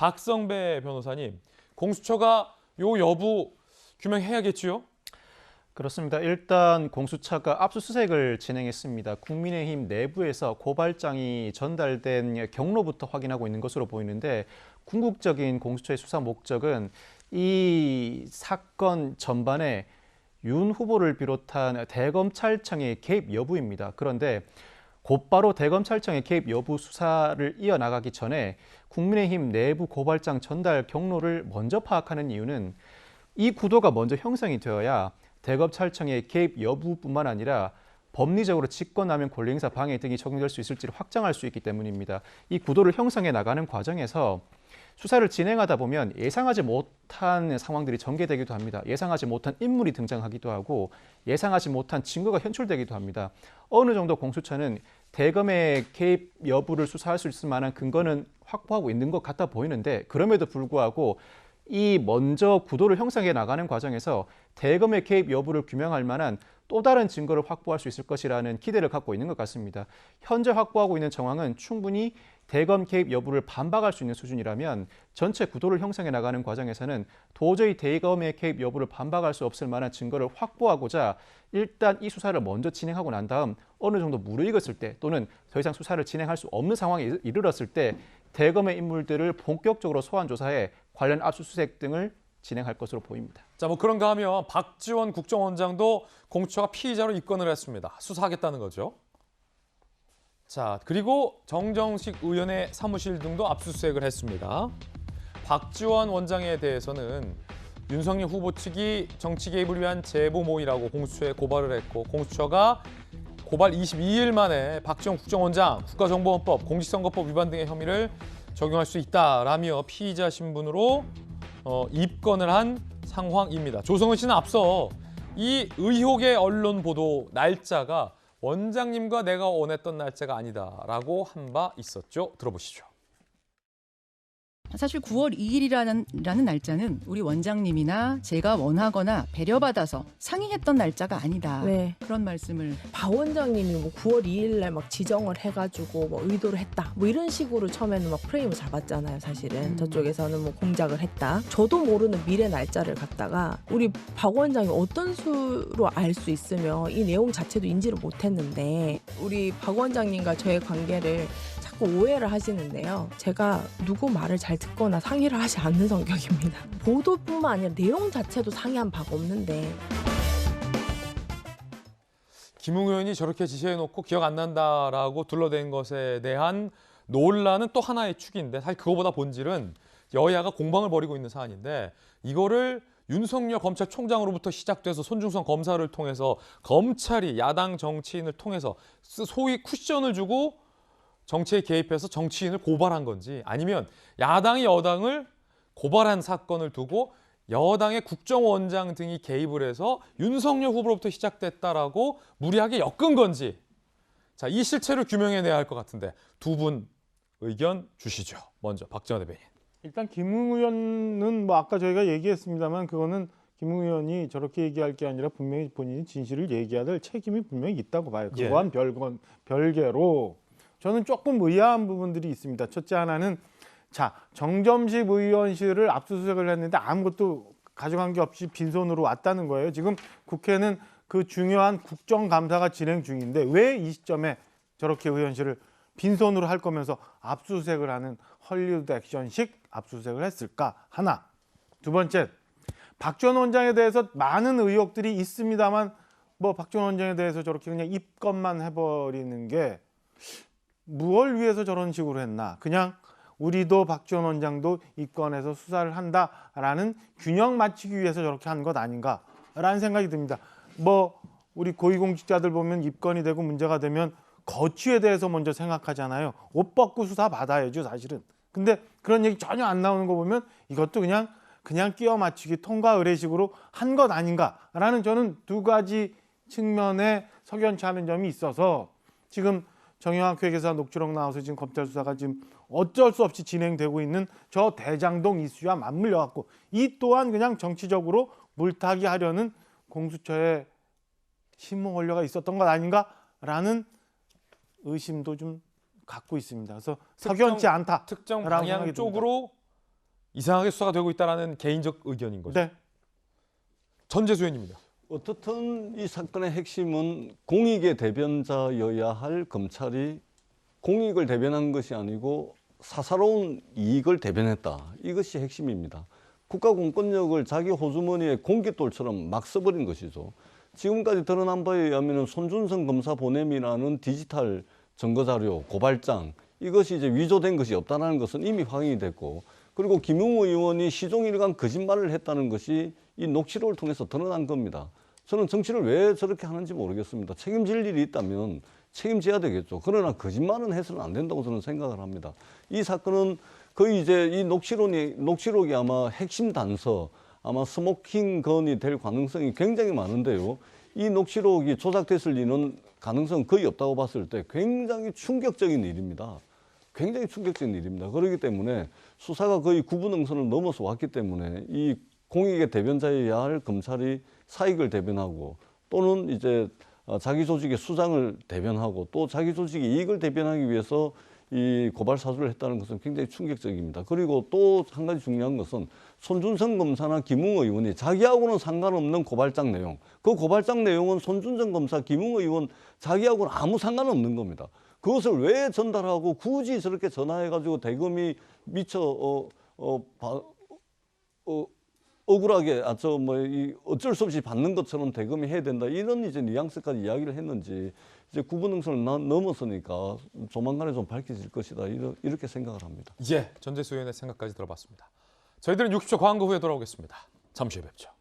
박성배 변호사님, 공수처가 요 여부 규명해야겠지요? 그렇습니다. 일단 공수처가 압수수색을 진행했습니다. 국민의힘 내부에서 고발장이 전달된 경로부터 확인하고 있는 것으로 보이는데 궁극적인 공수처의 수사 목적은 이 사건 전반에 윤 후보를 비롯한 대검찰청의 개입 여부입니다. 그런데 곧바로 대검찰청의 개입 여부 수사를 이어나가기 전에 국민의힘 내부 고발장 전달 경로를 먼저 파악하는 이유는 이 구도가 먼저 형성이 되어야 대검찰청의 개입 여부뿐만 아니라 법리적으로 직권남용 권리행사 방해 등이 적용될 수 있을지를 확정할 수 있기 때문입니다. 이 구도를 형성해 나가는 과정에서 수사를 진행하다 보면 예상하지 못한 상황들이 전개되기도 합니다. 예상하지 못한 인물이 등장하기도 하고 예상하지 못한 증거가 현출되기도 합니다. 어느 정도 공수처는 대검의 개입 여부를 수사할 수 있을 만한 근거는 확보하고 있는 것 같아 보이는데 그럼에도 불구하고 이 먼저 구도를 형성해 나가는 과정에서 대검의 개입 여부를 규명할 만한 또 다른 증거를 확보할 수 있을 것이라는 기대를 갖고 있는 것 같습니다. 현재 확보하고 있는 정황은 충분히 대검 개입 여부를 반박할 수 있는 수준이라면 전체 구도를 형성해 나가는 과정에서는 도저히 대검의 개입 여부를 반박할 수 없을 만한 증거를 확보하고자 일단 이 수사를 먼저 진행하고 난 다음 어느 정도 무르익었을 때 또는 더 이상 수사를 진행할 수 없는 상황에 이르렀을 때 대검의 인물들을 본격적으로 소환 조사해 관련 압수수색 등을 진행할 것으로 보입니다. 자, 뭐 그런가 하면 박지원 국정원장도 공수처가 피의자로 입건을 했습니다. 수사하겠다는 거죠. 자, 그리고 정정식 의원의 사무실 등도 압수수색을 했습니다. 박지원 원장에 대해서는 윤석열 후보 측이 정치 개입을 위한 제보 모의라고 공수처에 고발을 했고 공수처가 고발 22일 만에 박지원 국정원장 국가정보원법, 공직선거법 위반 등의 혐의를 적용할 수 있다라며 피의자 신분으로 입건을 한 상황입니다. 조성은 씨는 앞서 이 의혹의 언론 보도 날짜가 원장님과 내가 원했던 날짜가 아니다라고 한 바 있었죠. 들어보시죠. 사실 9월 2일이라는 날짜는 우리 원장님이나 제가 원하거나 배려받아서 상의했던 날짜가 아니다. 네. 그런 말씀을 박 원장님이 뭐 9월 2일 날 막 지정을 해가지고 뭐 의도를 했다. 뭐 이런 식으로 처음에는 막 프레임을 잡았잖아요. 사실은 저쪽에서는 뭐 공작을 했다. 저도 모르는 미래 날짜를 갖다가 우리 박 원장이 어떤 수로 알 수 있으며 이 내용 자체도 인지를 못했는데 우리 박 원장님과 저의 관계를 오해를 하시는데요. 제가 누구 말을 잘 듣거나 상의를 하지 않는 성격입니다. 보도뿐만 아니라 내용 자체도 상의한 바가 없는데. 김웅 의원이 저렇게 지시해놓고 기억 안 난다라고 둘러댄 것에 대한 논란은 또 하나의 축인데 사실 그거보다 본질은 여야가 공방을 벌이고 있는 사안인데 이거를 윤석열 검찰총장으로부터 시작돼서 손중성 검사를 통해서 검찰이 야당 정치인을 통해서 소위 쿠션을 주고 정치에 개입해서 정치인을 고발한 건지 아니면 야당이 여당을 고발한 사건을 두고 여당의 국정원장 등이 개입을 해서 윤석열 후보로부터 시작됐다라고 무리하게 엮은 건지 자, 이 실체를 규명해내야 할 것 같은데 두 분 의견 주시죠. 먼저 박지원 대변인. 일단 김웅 의원은 뭐 아까 저희가 얘기했습니다만 그거는 김웅 의원이 저렇게 얘기할 게 아니라 분명히 본인이 진실을 얘기해야 될 책임이 분명히 있다고 봐요. 그거와는 별개로 저는 조금 의아한 부분들이 있습니다. 첫째 하나는 자 정점식 의원실을 압수수색을 했는데 아무것도 가져간 게 없이 빈손으로 왔다는 거예요. 지금 국회는 그 중요한 국정감사가 진행 중인데 왜 이 시점에 저렇게 의원실을 빈손으로 할 거면서 압수수색을 하는 헐리우드 액션식 압수수색을 했을까? 하나. 두 번째, 박지원 원장에 대해서 많은 의혹들이 있습니다만 뭐 박지원 원장에 대해서 저렇게 그냥 입건만 해버리는 게 무엇을 위해서 저런 식으로 했나? 그냥 우리도 박지원 원장도 입건해서 수사를 한다라는 균형 맞추기 위해서 저렇게 한 것 아닌가라는 생각이 듭니다. 뭐 우리 고위공직자들 보면 입건이 되고 문제가 되면 거취에 대해서 먼저 생각하잖아요. 옷 벗고 수사 받아야죠, 사실은. 근데 그런 얘기 전혀 안 나오는 거 보면 이것도 그냥 끼워 맞추기 통과 의례식으로 한 것 아닌가라는 저는 두 가지 측면에 석연치 않은 점이 있어서 지금 정영학 회계사 녹취록 나와서 지금 검찰 수사가 지금 어쩔 수 없이 진행되고 있는 저 대장동 이슈와 맞물려 갖고 이 또한 그냥 정치적으로 물타기 하려는 공수처의 심모 원료가 있었던 것 아닌가라는 의심도 좀 갖고 있습니다. 그래서 석연치 않다. 특정 방향 쪽으로 이상하게 수사가 되고 있다는 개인적 의견인 거죠. 네. 전재수 의원입니다. 어떻든 이 사건의 핵심은 공익의 대변자여야 할 검찰이 공익을 대변한 것이 아니고 사사로운 이익을 대변했다. 이것이 핵심입니다. 국가 공권력을 자기 호주머니에 공깃돌처럼 막 써버린 것이죠. 지금까지 드러난 바에 의하면 손준성 검사 보냄이라는 디지털 증거자료, 고발장 이것이 이제 위조된 것이 없다는 것은 이미 확인이 됐고, 그리고 김웅 의원이 시종일관 거짓말을 했다는 것이 이 녹취록을 통해서 드러난 겁니다. 저는 정치를 왜 저렇게 하는지 모르겠습니다. 책임질 일이 있다면 책임져야 되겠죠. 그러나 거짓말은 해서는 안 된다고 저는 생각을 합니다. 이 사건은 거의 이제 이 녹취록이 아마 핵심 단서, 아마 스모킹 건이 될 가능성이 굉장히 많은데요. 이 녹취록이 조작됐을 리는 가능성은 거의 없다고 봤을 때 굉장히 충격적인 일입니다. 굉장히 충격적인 일입니다. 그렇기 때문에 수사가 거의 구분응선을 넘어서 왔기 때문에 이 공익의 대변자여야 할 검찰이 사익을 대변하고 또는 이제 자기 조직의 수장을 대변하고 또 자기 조직의 이익을 대변하기 위해서 이 고발 사주를 했다는 것은 굉장히 충격적입니다. 그리고 또 한 가지 중요한 것은 손준성 검사나 김웅 의원이 자기하고는 상관없는 고발장 내용, 그 고발장 내용은 손준성 검사, 김웅 의원 자기하고는 아무 상관없는 겁니다. 그것을 왜 전달하고 굳이 저렇게 전화해가지고 대검이 미처 억울하게 어쩔 수 없이 받는 것처럼 대검이 해야 된다, 이런 이제 뉘앙스까지 이야기를 했는지 이제 구분응선을 넘어서니까 조만간에 좀 밝혀질 것이다, 이렇게 생각을 합니다. 전재수 의원의 생각까지 들어봤습니다. 저희들은 60초 광고 후에 돌아오겠습니다. 잠시 후에 뵙죠.